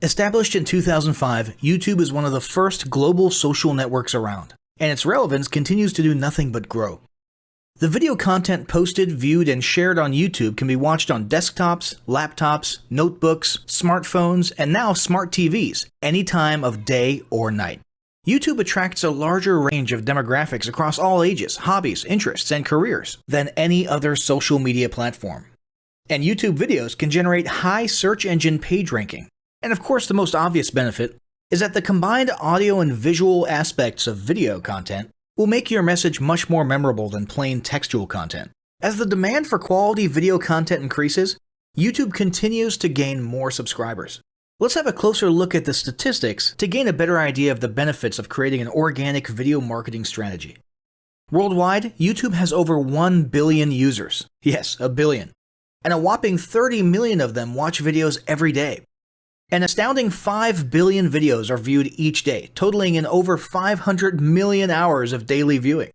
Established in 2005, YouTube is one of the first global social networks around, and its relevance continues to do nothing but grow. The video content posted, viewed, and shared on YouTube can be watched on desktops, laptops, notebooks, smartphones, and now smart TVs, any time of day or night. YouTube attracts a larger range of demographics across all ages, hobbies, interests, and careers than any other social media platform. And YouTube videos can generate high search engine page ranking. And of course, the most obvious benefit is that the combined audio and visual aspects of video content will make your message much more memorable than plain textual content. As the demand for quality video content increases, YouTube continues to gain more subscribers. Let's have a closer look at the statistics to gain a better idea of the benefits of creating an organic video marketing strategy. Worldwide, YouTube has over 1 billion users. Yes, a billion. And a whopping 30 million of them watch videos every day. An astounding 5 billion videos are viewed each day, totaling in over 500 million hours of daily viewing.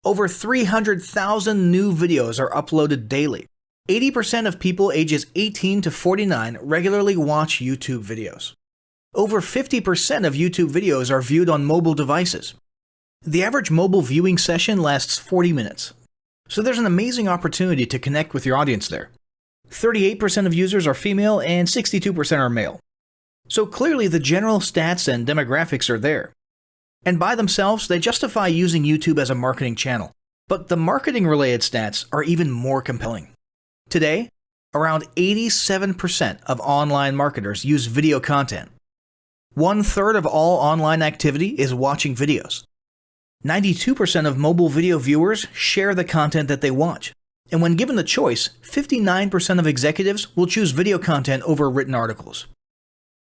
Over 300,000 new videos are uploaded daily. 80% of people ages 18 to 49 regularly watch YouTube videos. Over 50% of YouTube videos are viewed on mobile devices. The average mobile viewing session lasts 40 minutes. So there's an amazing opportunity to connect with your audience there. 38% of users are female and 62% are male. So clearly the general stats and demographics are there. And by themselves, they justify using YouTube as a marketing channel. But the marketing-related stats are even more compelling. Today, around 87% of online marketers use video content. 1/3 of all online activity is watching videos. 92% of mobile video viewers share the content that they watch. And when given the choice, 59% of executives will choose video content over written articles.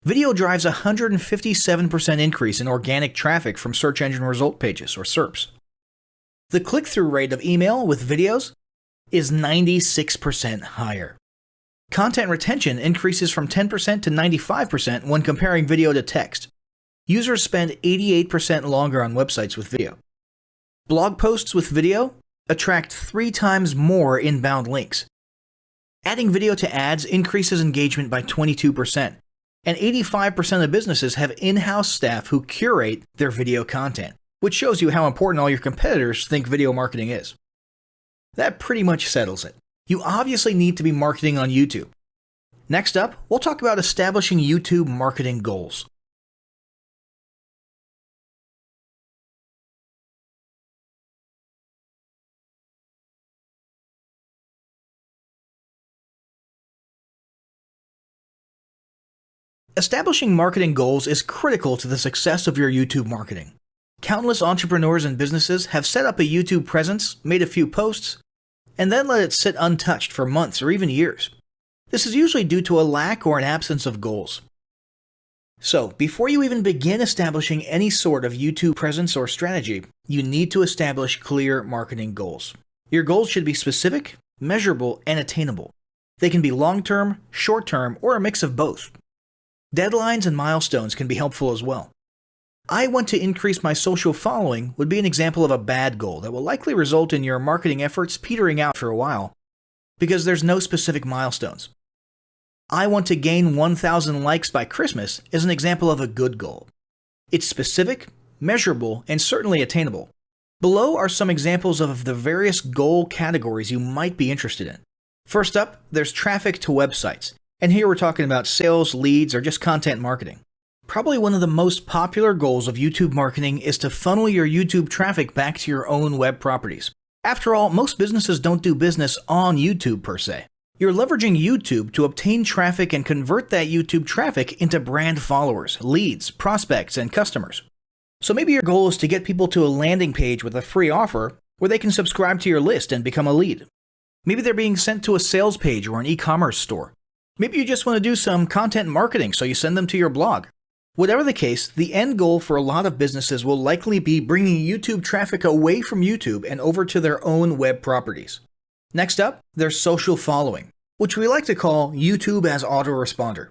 Video drives a 157% increase in organic traffic from search engine result pages, or SERPs. The click-through rate of email with videos is 96% higher. Content retention increases from 10% to 95% when comparing video to text. Users spend 88% longer on websites with video. Blog posts with video attract 3 times more inbound links. Adding video to ads increases engagement by 22%, and 85% of businesses have in-house staff who curate their video content, which shows you how important all your competitors think video marketing is. That pretty much settles it. You obviously need to be marketing on YouTube. Next up, we'll talk about establishing YouTube marketing goals. Establishing marketing goals is critical to the success of your YouTube marketing. Countless entrepreneurs and businesses have set up a YouTube presence, made a few posts, and then let it sit untouched for months or even years. This is usually due to a lack or an absence of goals. So, before you even begin establishing any sort of YouTube presence or strategy, you need to establish clear marketing goals. Your goals should be specific, measurable, and attainable. They can be long-term, short-term, or a mix of both. Deadlines and milestones can be helpful as well. I want to increase my social following would be an example of a bad goal that will likely result in your marketing efforts petering out for a while because there's no specific milestones. I want to gain 1,000 likes by Christmas is an example of a good goal. It's specific, measurable, and certainly attainable. Below are some examples of the various goal categories you might be interested in. First up, there's traffic to websites. And here we're talking about sales, leads, or just content marketing. Probably one of the most popular goals of YouTube marketing is to funnel your YouTube traffic back to your own web properties. After all, most businesses don't do business on YouTube per se. You're leveraging YouTube to obtain traffic and convert that YouTube traffic into brand followers, leads, prospects, and customers. So maybe your goal is to get people to a landing page with a free offer where they can subscribe to your list and become a lead. Maybe they're being sent to a sales page or an e-commerce store. Maybe you just want to do some content marketing, so you send them to your blog. Whatever the case, the end goal for a lot of businesses will likely be bringing YouTube traffic away from YouTube and over to their own web properties. Next up, there's social following, which we like to call YouTube as autoresponder.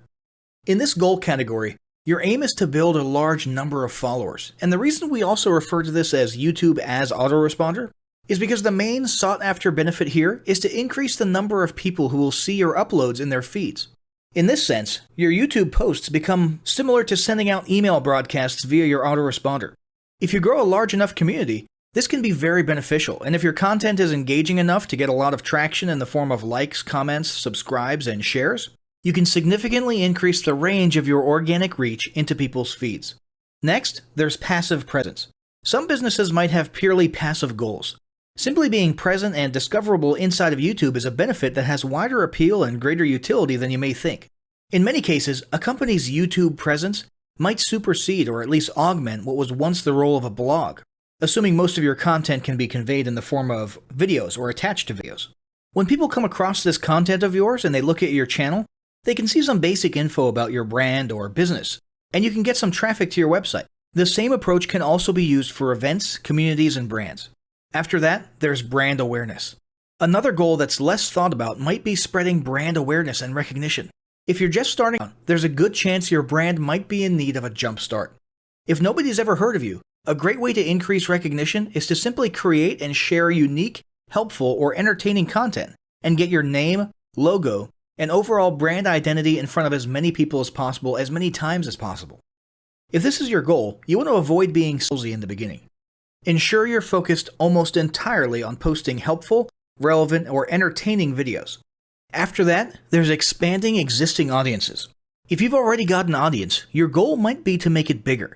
In this goal category, your aim is to build a large number of followers, and the reason we also refer to this as YouTube as autoresponder is because the main sought-after benefit here is to increase the number of people who will see your uploads in their feeds. In this sense, your YouTube posts become similar to sending out email broadcasts via your autoresponder. If you grow a large enough community, this can be very beneficial, and if your content is engaging enough to get a lot of traction in the form of likes, comments, subscribes, and shares, you can significantly increase the range of your organic reach into people's feeds. Next, there's passive presence. Some businesses might have purely passive goals. Simply being present and discoverable inside of YouTube is a benefit that has wider appeal and greater utility than you may think. In many cases, a company's YouTube presence might supersede or at least augment what was once the role of a blog, assuming most of your content can be conveyed in the form of videos or attached to videos. When people come across this content of yours and they look at your channel, they can see some basic info about your brand or business, and you can get some traffic to your website. The same approach can also be used for events, communities, and brands. After that, there's brand awareness. Another goal that's less thought about might be spreading brand awareness and recognition. If you're just starting out, there's a good chance your brand might be in need of a jump start. If nobody's ever heard of you, a great way to increase recognition is to simply create and share unique, helpful, or entertaining content and get your name, logo, and overall brand identity in front of as many people as possible as many times as possible. If this is your goal, you want to avoid being salesy in the beginning. Ensure you're focused almost entirely on posting helpful, relevant, or entertaining videos. After that, there's expanding existing audiences. If you've already got an audience, your goal might be to make it bigger.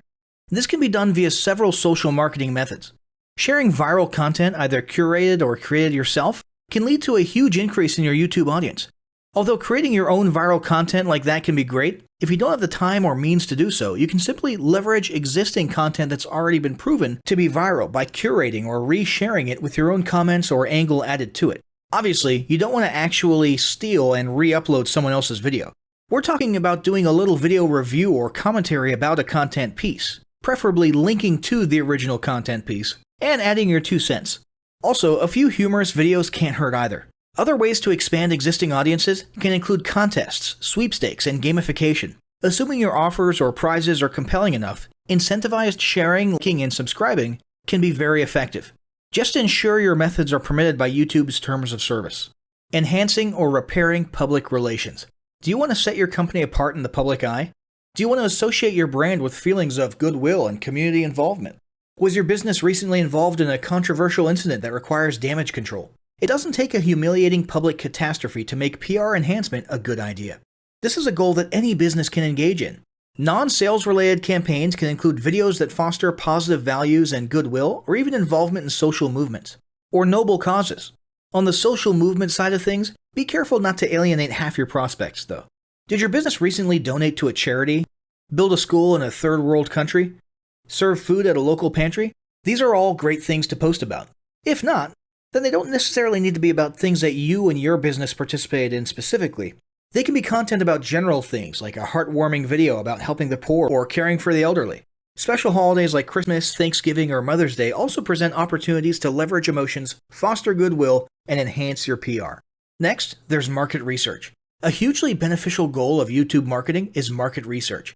This can be done via several social marketing methods. Sharing viral content, either curated or created yourself, can lead to a huge increase in your YouTube audience. Although creating your own viral content like that can be great, if you don't have the time or means to do so, you can simply leverage existing content that's already been proven to be viral by curating or resharing it with your own comments or angle added to it. Obviously, you don't want to actually steal and re-upload someone else's video. We're talking about doing a little video review or commentary about a content piece, preferably linking to the original content piece, and adding your 2 cents. Also, a few humorous videos can't hurt either. Other ways to expand existing audiences can include contests, sweepstakes, and gamification. Assuming your offers or prizes are compelling enough, incentivized sharing, liking, and subscribing can be very effective. Just ensure your methods are permitted by YouTube's terms of service. Enhancing or repairing public relations. Do you want to set your company apart in the public eye? Do you want to associate your brand with feelings of goodwill and community involvement? Was your business recently involved in a controversial incident that requires damage control? It doesn't take a humiliating public catastrophe to make PR enhancement a good idea. This is a goal that any business can engage in. Non-sales related campaigns can include videos that foster positive values and goodwill, or even involvement in social movements, or noble causes. On the social movement side of things, be careful not to alienate half your prospects, though. Did your business recently donate to a charity? Build a school in a third world country? Serve food at a local pantry? These are all great things to post about. If not, then they don't necessarily need to be about things that you and your business participated in specifically. They can be content about general things, like a heartwarming video about helping the poor or caring for the elderly. Special holidays like Christmas, Thanksgiving, or Mother's Day also present opportunities to leverage emotions, foster goodwill, and enhance your PR. Next, there's market research. A hugely beneficial goal of YouTube marketing is market research.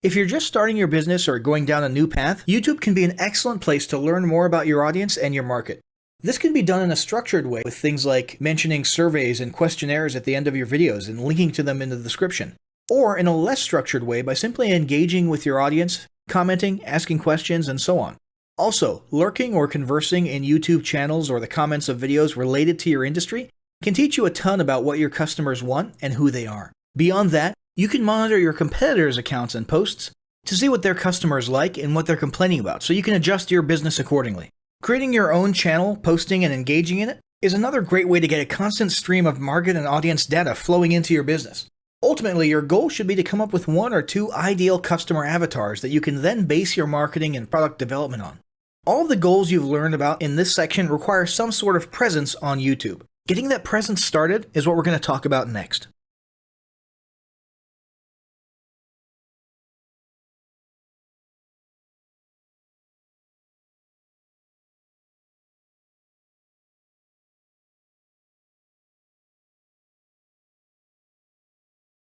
If you're just starting your business or going down a new path, YouTube can be an excellent place to learn more about your audience and your market. This can be done in a structured way with things like mentioning surveys and questionnaires at the end of your videos and linking to them in the description, or in a less structured way by simply engaging with your audience, commenting, asking questions, and so on. Also, lurking or conversing in YouTube channels or the comments of videos related to your industry can teach you a ton about what your customers want and who they are. Beyond that, you can monitor your competitors' accounts and posts to see what their customers like and what they're complaining about, so you can adjust your business accordingly. Creating your own channel, posting, and engaging in it is another great way to get a constant stream of market and audience data flowing into your business. Ultimately, your goal should be to come up with 1 or 2 ideal customer avatars that you can then base your marketing and product development on. All of the goals you've learned about in this section require some sort of presence on YouTube. Getting that presence started is what we're going to talk about next.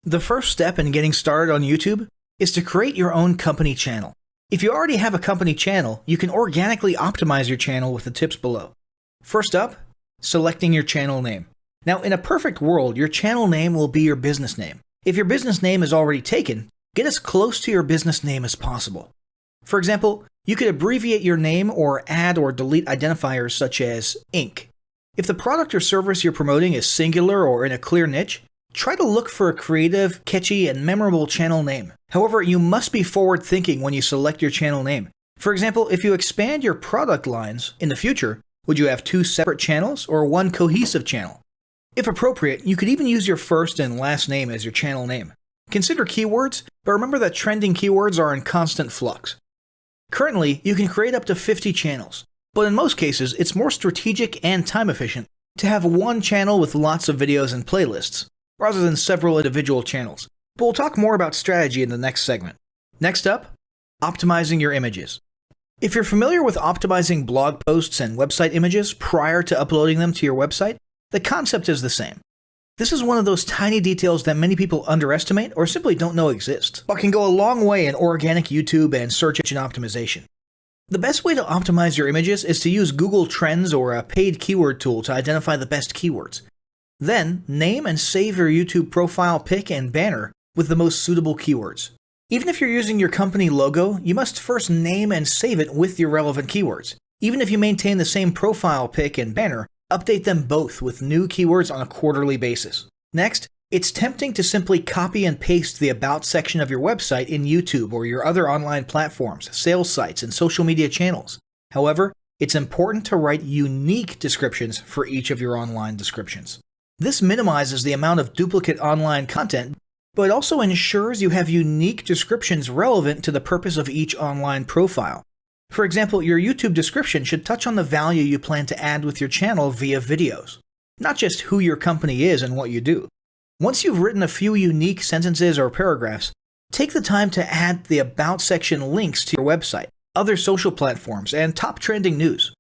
The first step in getting started on YouTube is to create your own company channel. If you already have a company channel, you can organically optimize your channel with the tips below. First up, selecting your channel name. Now, in a perfect world, your channel name will be your business name. If your business name is already taken, get as close to your business name as possible. For example, you could abbreviate your name or add or delete identifiers such as Inc. If the product or service you're promoting is singular or in a clear niche, try to look for a creative, catchy, and memorable channel name. However, you must be forward-thinking when you select your channel name. For example, if you expand your product lines in the future, would you have 2 separate channels or one cohesive channel? If appropriate, you could even use your first and last name as your channel name. Consider keywords, but remember that trending keywords are in constant flux. Currently, you can create up to 50 channels, but in most cases, it's more strategic and time efficient to have one channel with lots of videos and playlists, rather than several individual channels. But we'll talk more about strategy in the next segment. Next up, optimizing your images. If you're familiar with optimizing blog posts and website images prior to uploading them to your website, the concept is the same. This is one of those tiny details that many people underestimate or simply don't know exist, but can go a long way in organic YouTube and search engine optimization. The best way to optimize your images is to use Google Trends or a paid keyword tool to identify the best keywords. Then, name and save your YouTube profile pic and banner with the most suitable keywords. Even if you're using your company logo, you must first name and save it with your relevant keywords. Even if you maintain the same profile pic and banner, update them both with new keywords on a quarterly basis. Next, it's tempting to simply copy and paste the About section of your website in YouTube or your other online platforms, sales sites, and social media channels. However, it's important to write unique descriptions for each of your online descriptions. This minimizes the amount of duplicate online content, but it also ensures you have unique descriptions relevant to the purpose of each online profile. For example, your YouTube description should touch on the value you plan to add with your channel via videos, not just who your company is and what you do. Once you've written a few unique sentences or paragraphs, take the time to add the About section links to your website, other social platforms, and top trending news.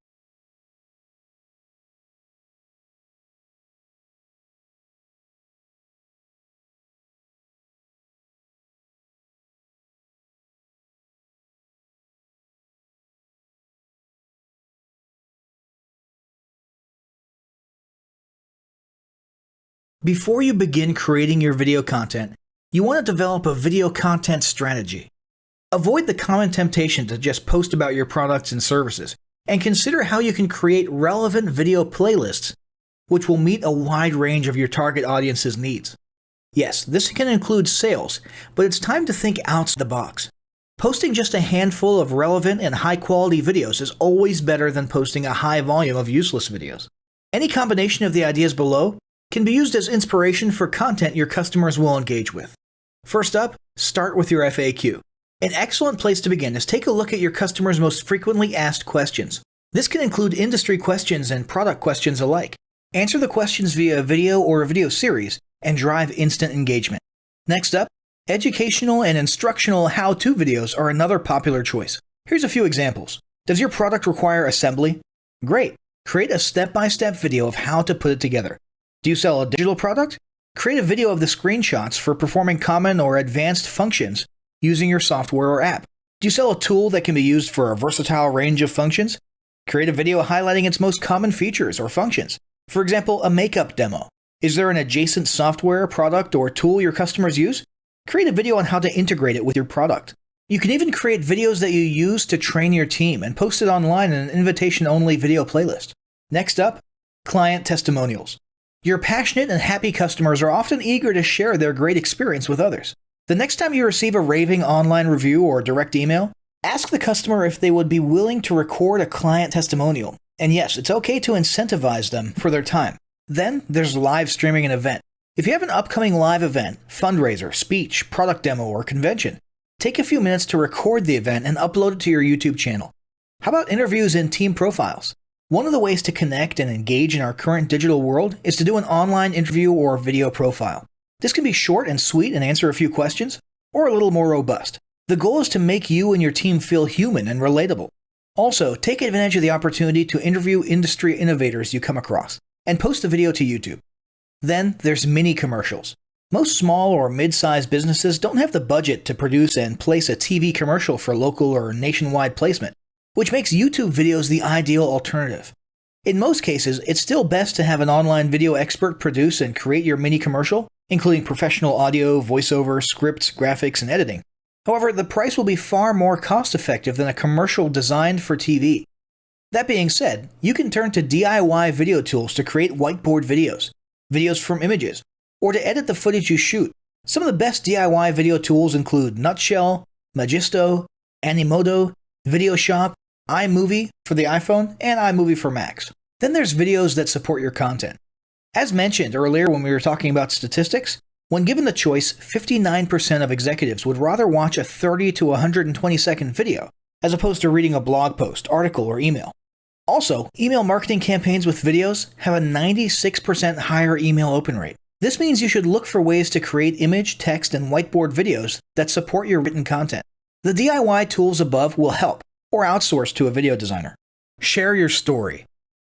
Before you begin creating your video content, you want to develop a video content strategy. Avoid the common temptation to just post about your products and services, and consider how you can create relevant video playlists which will meet a wide range of your target audience's needs. Yes, this can include sales, but it's time to think outside the box. Posting just a handful of relevant and high-quality videos is always better than posting a high volume of useless videos. Any combination of the ideas below can be used as inspiration for content your customers will engage with. First up, start with your FAQ. An excellent place to begin is take a look at your customers' most frequently asked questions. This can include industry questions and product questions alike. Answer the questions via a video or a video series and drive instant engagement. Next up, educational and instructional how-to videos are another popular choice. Here's a few examples. Does your product require assembly? Great! Create a step-by-step video of how to put it together. Do you sell a digital product? Create a video of the screenshots for performing common or advanced functions using your software or app. Do you sell a tool that can be used for a versatile range of functions? Create a video highlighting its most common features or functions. For example, a makeup demo. Is there an adjacent software, product, or tool your customers use? Create a video on how to integrate it with your product. You can even create videos that you use to train your team and post it online in an invitation-only video playlist. Next up, client testimonials. Your passionate and happy customers are often eager to share their great experience with others. The next time you receive a raving online review or direct email, ask the customer if they would be willing to record a client testimonial. And yes, it's okay to incentivize them for their time. Then there's live streaming an event. If you have an upcoming live event, fundraiser, speech, product demo, or convention, take a few minutes to record the event and upload it to your YouTube channel. How about interviews and team profiles? One of the ways to connect and engage in our current digital world is to do an online interview or video profile. This can be short and sweet and answer a few questions, or a little more robust. The goal is to make you and your team feel human and relatable. Also, take advantage of the opportunity to interview industry innovators you come across, and post the video to YouTube. Then there's mini commercials. Most small or mid-sized businesses don't have the budget to produce and place a TV commercial for local or nationwide placement, which makes YouTube videos the ideal alternative. In most cases, it's still best to have an online video expert produce and create your mini commercial, including professional audio, voiceover, scripts, graphics, and editing. However, the price will be far more cost-effective than a commercial designed for TV. That being said, you can turn to DIY video tools to create whiteboard videos, videos from images, or to edit the footage you shoot. Some of the best DIY video tools include Nutshell, Magisto, Animoto, Videoshop, iMovie for the iPhone, and iMovie for Macs. Then there's videos that support your content. As mentioned earlier when we were talking about statistics, when given the choice, 59% of executives would rather watch a 30 to 120 second video as opposed to reading a blog post, article, or email. Also, email marketing campaigns with videos have a 96% higher email open rate. This means you should look for ways to create image, text, and whiteboard videos that support your written content. The DIY tools above will help, or outsource to a video designer. Share your story.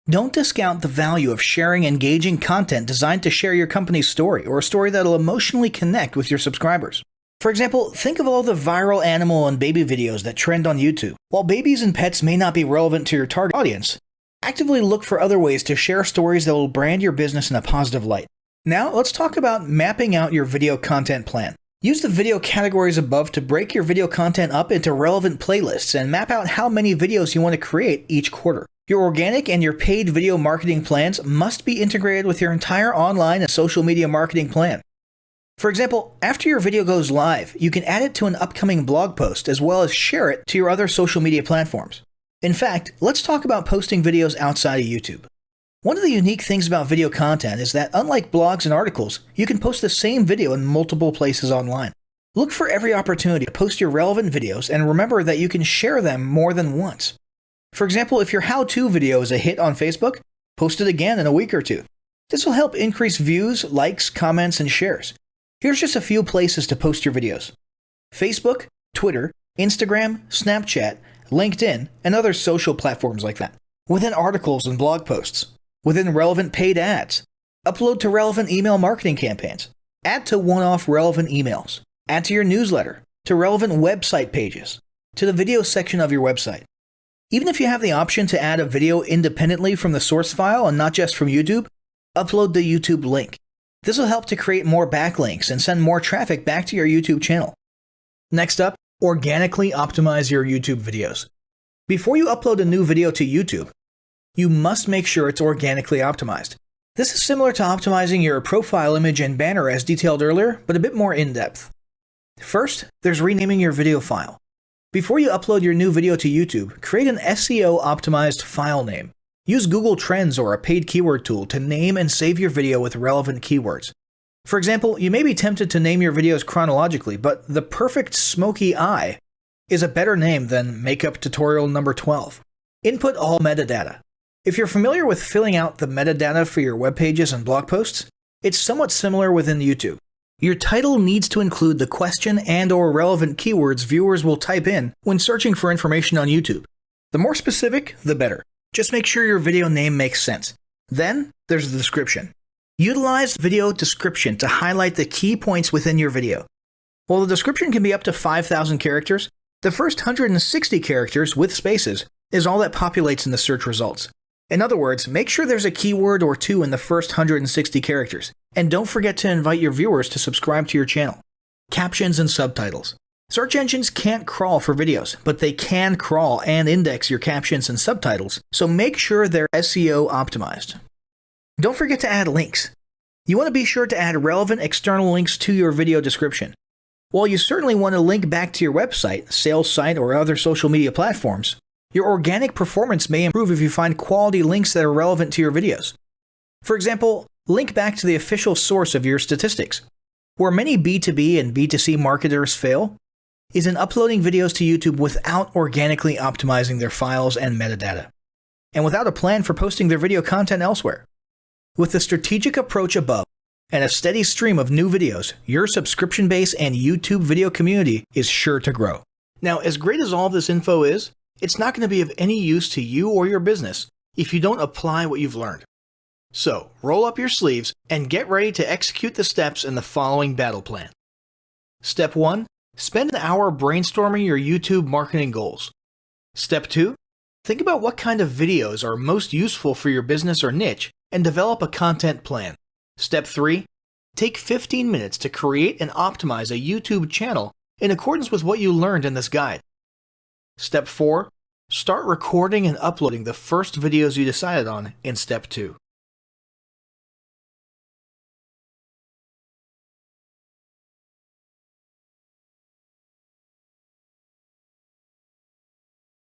Don't discount the value of sharing engaging content designed to share your company's story, or a story that'll emotionally connect with your subscribers. For example, think of all the viral animal and baby videos that trend on YouTube. While babies and pets may not be relevant to your target audience, actively look for other ways to share stories that will brand your business in a positive light. Now, let's talk about mapping out your video content plan. Use the video categories above to break your video content up into relevant playlists and map out how many videos you want to create each quarter. Your organic and your paid video marketing plans must be integrated with your entire online and social media marketing plan. For example, after your video goes live, you can add it to an upcoming blog post as well as share it to your other social media platforms. In fact, let's talk about posting videos outside of YouTube. One of the unique things about video content is that unlike blogs and articles, you can post the same video in multiple places online. Look for every opportunity to post your relevant videos and remember that you can share them more than once. For example, if your how-to video is a hit on Facebook, post it again in a week or two. This will help increase views, likes, comments, and shares. Here's just a few places to post your videos: Facebook, Twitter, Instagram, Snapchat, LinkedIn, and other social platforms like that. Within articles and blog posts. Within relevant paid ads. Upload to relevant email marketing campaigns. Add to one-off relevant emails. Add to your newsletter. To relevant website pages. To the video section of your website. Even if you have the option to add a video independently from the source file and not just from YouTube, upload the YouTube link. This will help to create more backlinks and send more traffic back to your YouTube channel. Next up, organically optimize your YouTube videos. Before you upload a new video to YouTube, you must make sure it's organically optimized. This is similar to optimizing your profile image and banner as detailed earlier, but a bit more in-depth. First, there's renaming your video file. Before you upload your new video to YouTube, create an SEO-optimized file name. Use Google Trends or a paid keyword tool to name and save your video with relevant keywords. For example, you may be tempted to name your videos chronologically, but the perfect smoky eye is a better name than makeup tutorial number 12. Input all metadata. If you're familiar with filling out the metadata for your web pages and blog posts, it's somewhat similar within YouTube. Your title needs to include the question and/or relevant keywords viewers will type in when searching for information on YouTube. The more specific, the better. Just make sure your video name makes sense. Then, there's the description. Utilize video description to highlight the key points within your video. While the description can be up to 5,000 characters, the first 160 characters with spaces is all that populates in the search results. In other words, make sure there's a keyword or two in the first 160 characters, and don't forget to invite your viewers to subscribe to your channel. Captions and subtitles. Search engines can't crawl for videos, but they can crawl and index your captions and subtitles, so make sure they're SEO optimized. Don't forget to add links. You want to be sure to add relevant external links to your video description. While you certainly want to link back to your website, sales site, or other social media platforms, your organic performance may improve if you find quality links that are relevant to your videos. For example, link back to the official source of your statistics. Where many B2B and B2C marketers fail is in uploading videos to YouTube without organically optimizing their files and metadata, and without a plan for posting their video content elsewhere. With the strategic approach above and a steady stream of new videos, your subscription base and YouTube video community is sure to grow. Now, as great as all this info is, it's not going to be of any use to you or your business if you don't apply what you've learned. So, roll up your sleeves and get ready to execute the steps in the following battle plan. Step 1. Spend an hour brainstorming your YouTube marketing goals. Step 2. Think about what kind of videos are most useful for your business or niche and develop a content plan. Step 3. Take 15 minutes to create and optimize a YouTube channel in accordance with what you learned in this guide. Step 4. Start recording and uploading the first videos you decided on in Step 2.